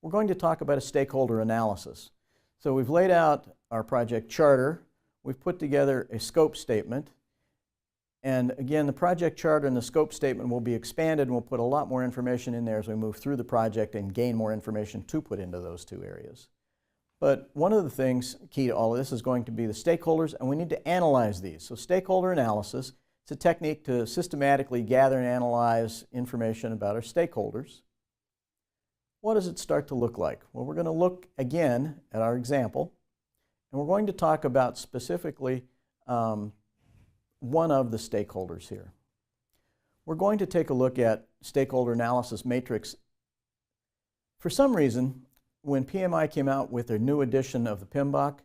we're going to talk about a stakeholder analysis. So we've laid out our project charter, we've put together a scope statement, and again, the project charter and the scope statement will be expanded, and we'll put a lot more information in there as we move through the project and gain more information to put into those two areas. But one of the things key to all of this is going to be the stakeholders, and we need to analyze these. So stakeholder analysis, it's a technique to systematically gather and analyze information about our stakeholders. What does it start to look like? Well, we're going to look again at our example, and we're going to talk about specifically one of the stakeholders here. We're going to take a look at stakeholder analysis matrix. For some reason, when PMI came out with their new edition of the PMBOK,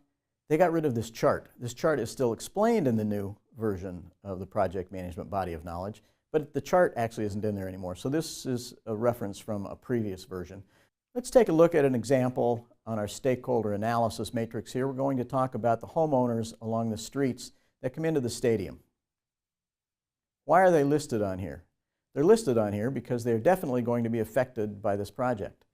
they got rid of this chart. This chart is still explained in the new version of the project management body of knowledge, but the chart actually isn't in there anymore. So this is a reference from a previous version. Let's take a look at an example on our stakeholder analysis matrix here. We're going to talk about the homeowners along the streets that come into the stadium. Why are they listed on here? They're listed on here because they're definitely going to be affected by this project.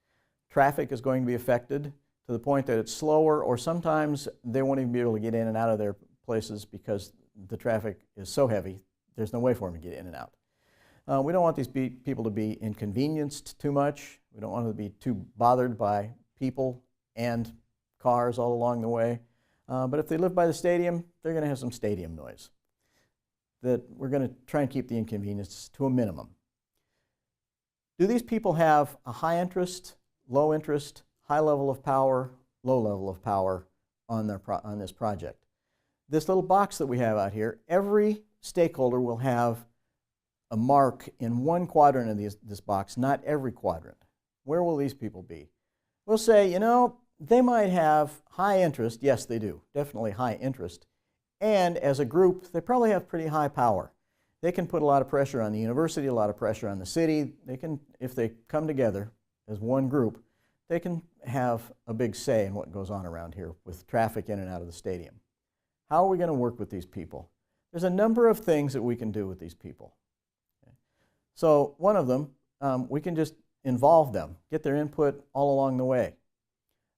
Traffic is going to be affected to the point that it's slower, or sometimes they won't even be able to get in and out of their places because the traffic is so heavy, there's no way for them to get in and out. We don't want these people to be inconvenienced too much. We don't want them to be too bothered by people and cars all along the way. But if they live by the stadium, they're going to have some stadium noise. That we're going to try and keep the inconvenience to a minimum. Do these people have a high interest, low interest, high level of power, low level of power on this project? This little box that we have out here, every stakeholder will have a mark in one quadrant of this box, not every quadrant. Where will these people be? We'll say, you know, they might have high interest. Yes, they do. Definitely high interest. And as a group, they probably have pretty high power. They can put a lot of pressure on the university, a lot of pressure on the city. They can, if they come together as one group, they can have a big say in what goes on around here with traffic in and out of the stadium. How are we going to work with these people? There's a number of things that we can do with these people. Okay. So one of them, we can just involve them, get their input all along the way.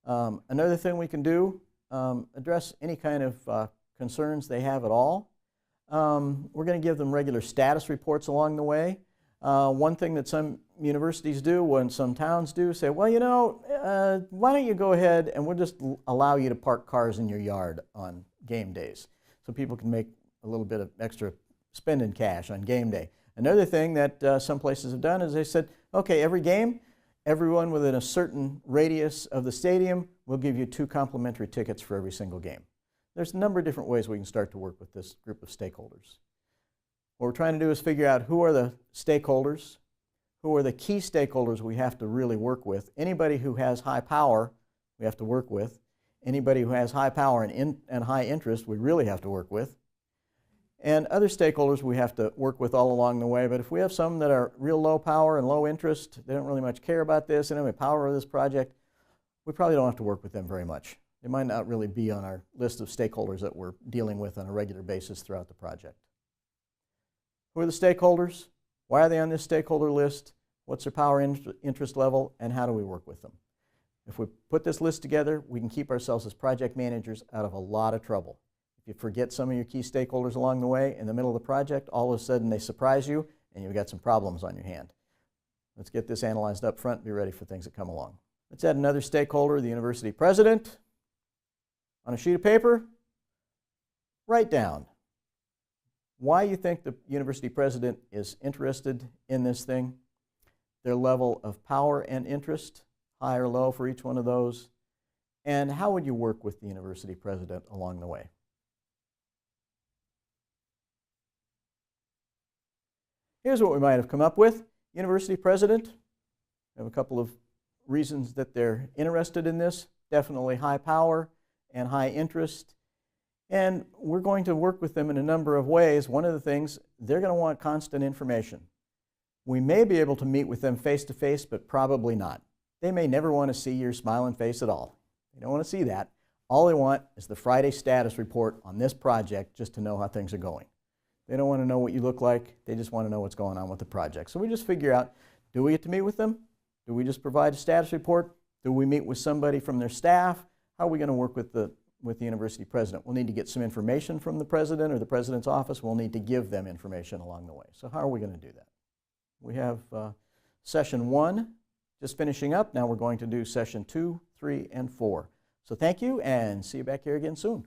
Another thing we can do, address any kind of concerns they have at all. We're going to give them regular status reports along the way. One thing that some universities do and some towns do, say, well, you know, why don't you go ahead and we'll just allow you to park cars in your yard on game days so people can make a little bit of extra spending cash on game day. Another thing that some places have done is they said, okay, every game, everyone within a certain radius of the stadium will give you 2 complimentary tickets for every single game. There's a number of different ways we can start to work with this group of stakeholders. What we're trying to do is figure out who are the stakeholders, who are the key stakeholders we have to really work with. Anybody who has high power, we have to work with. Anybody who has high power and high interest, we really have to work with. And other stakeholders we have to work with all along the way. But if we have some that are real low power and low interest, they don't really much care about this, they don't have any power over this project, we probably don't have to work with them very much. They might not really be on our list of stakeholders that we're dealing with on a regular basis throughout the project. Who are the stakeholders? Why are they on this stakeholder list? What's their power interest level? And how do we work with them? If we put this list together, we can keep ourselves as project managers out of a lot of trouble. If you forget some of your key stakeholders along the way in the middle of the project, all of a sudden they surprise you and you've got some problems on your hand. Let's get this analyzed up front and be ready for things that come along. Let's add another stakeholder, the university president. On a sheet of paper, write down why you think the university president is interested in this thing, their level of power and interest, high or low for each one of those, and how would you work with the university president along the way. Here's what we might have come up with. University president, we have a couple of reasons that they're interested in this. Definitely high power and high interest. And we're going to work with them in a number of ways. One of the things, they're going to want constant information. We may be able to meet with them face to face, but probably not. They may never want to see your smiling face at all. They don't want to see that. All they want is the Friday status report on this project just to know how things are going. They don't want to know what you look like. They just want to know what's going on with the project. So we just figure out, do we get to meet with them? Do we just provide a status report? Do we meet with somebody from their staff? How are we going to work with the university president? We'll need to get some information from the president or the president's office. We'll need to give them information along the way. So how are we going to do that? We have session 1 just finishing up. Now we're going to do session 2, 3, and 4. So thank you, and see you back here again soon.